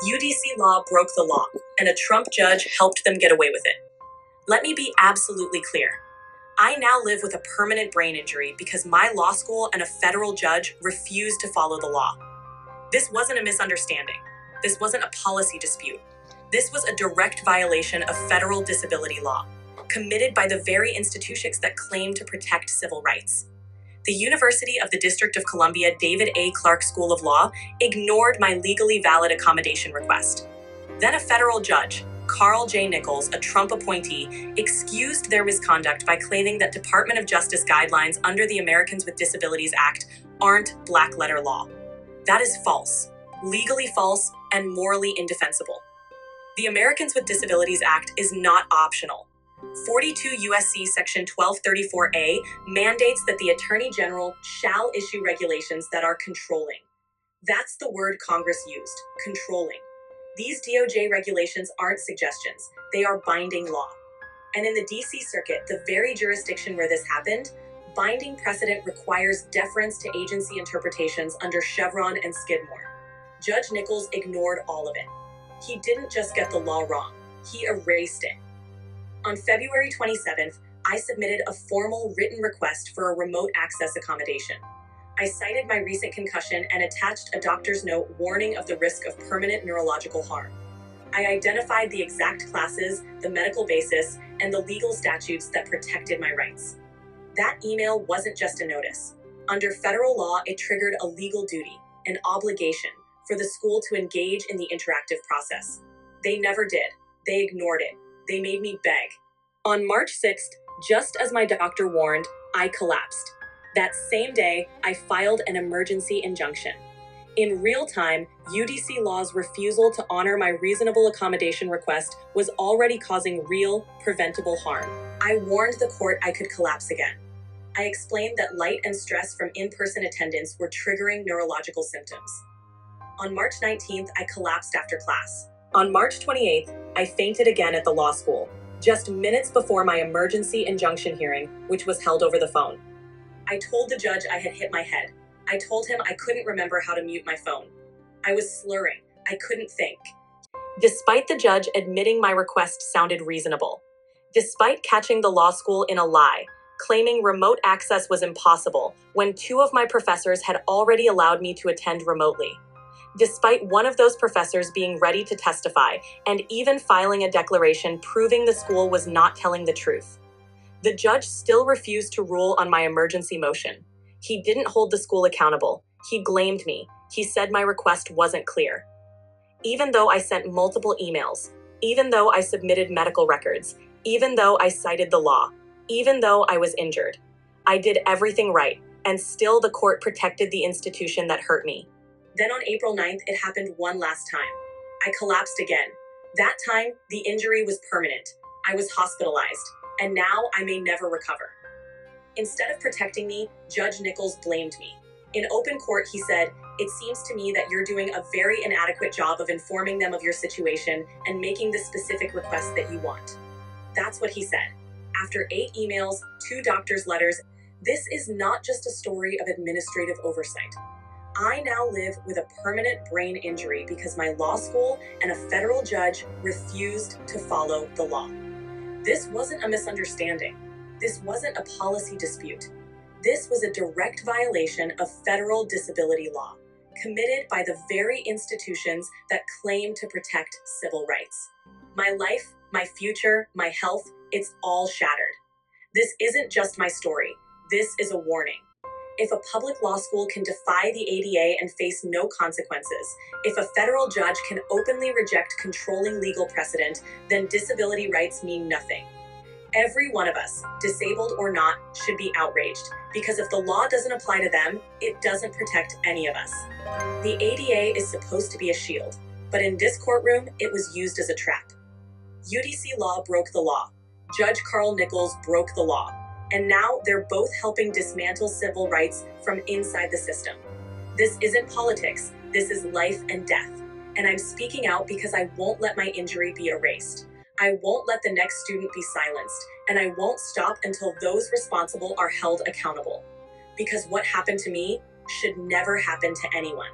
UDC Law broke the law, and a Trump judge helped them get away with it. Let me be absolutely clear. I now live with a permanent brain injury because my law school and a federal judge refused to follow the law. This wasn't a misunderstanding. This wasn't a policy dispute. This was a direct violation of federal disability law, committed by the very institutions that claim to protect civil rights. The University of the District of Columbia David A. Clark School of Law ignored my legally valid accommodation request. Then a federal judge, Carl J. Nichols, a Trump appointee, excused their misconduct by claiming that Department of Justice guidelines under the Americans with Disabilities Act aren't black-letter law. That is false, legally false, and morally indefensible. The Americans with Disabilities Act is not optional. 42 U.S.C. Section 1234A mandates that the Attorney General shall issue regulations that are controlling. That's the word Congress used, controlling. These DOJ regulations aren't suggestions, they are binding law. And in the D.C. Circuit, the very jurisdiction where this happened, binding precedent requires deference to agency interpretations under Chevron and Skidmore. Judge Nichols ignored all of it. He didn't just get the law wrong, he erased it. On February 27th, I submitted a formal written request for a remote access accommodation. I cited my recent concussion and attached a doctor's note warning of the risk of permanent neurological harm. I identified the exact classes, the medical basis, and the legal statutes that protected my rights. That email wasn't just a notice. Under federal law, it triggered a legal duty, an obligation, for the school to engage in the interactive process. They never did. They ignored it. They made me beg. On March 6th, just as my doctor warned, I collapsed. That same day, I filed an emergency injunction. In real time, UDC Law's refusal to honor my reasonable accommodation request was already causing real, preventable harm. I warned the court I could collapse again. I explained that light and stress from in-person attendance were triggering neurological symptoms. On March 19th, I collapsed after class. On March 28th, I fainted again at the law school, just minutes before my emergency injunction hearing, which was held over the phone. I told the judge I had hit my head. I told him I couldn't remember how to mute my phone. I was slurring. I couldn't think. Despite the judge admitting my request sounded reasonable, despite catching the law school in a lie, claiming remote access was impossible when 2 of my professors had already allowed me to attend remotely, despite one of those professors being ready to testify and even filing a declaration proving the school was not telling the truth. The judge still refused to rule on my emergency motion. He didn't hold the school accountable. He blamed me. He said my request wasn't clear. Even though I sent multiple emails, even though I submitted medical records, even though I cited the law, even though I was injured, I did everything right, and still the court protected the institution that hurt me. Then on April 9th, it happened one last time. I collapsed again. That time, the injury was permanent. I was hospitalized, and now I may never recover. Instead of protecting me, Judge Nichols blamed me. In open court, he said, "It seems to me that you're doing a very inadequate job of informing them of your situation and making the specific request that you want." That's what he said. After 8 emails, 2 doctor's letters, this is not just a story of administrative oversight. I now live with a permanent brain injury because my law school and a federal judge refused to follow the law. This wasn't a misunderstanding. This wasn't a policy dispute. This was a direct violation of federal disability law, committed by the very institutions that claim to protect civil rights. My life, my future, my health, it's all shattered. This isn't just my story. This is a warning. If a public law school can defy the ADA and face no consequences, if a federal judge can openly reject controlling legal precedent, then disability rights mean nothing. Every one of us, disabled or not, should be outraged, because if the law doesn't apply to them, it doesn't protect any of us. The ADA is supposed to be a shield, but in this courtroom, it was used as a trap. UDC Law broke the law. Judge Carl Nichols broke the law. And now they're both helping dismantle civil rights from inside the system. This isn't politics, this is life and death. And I'm speaking out because I won't let my injury be erased. I won't let the next student be silenced, and I won't stop until those responsible are held accountable. Because what happened to me should never happen to anyone.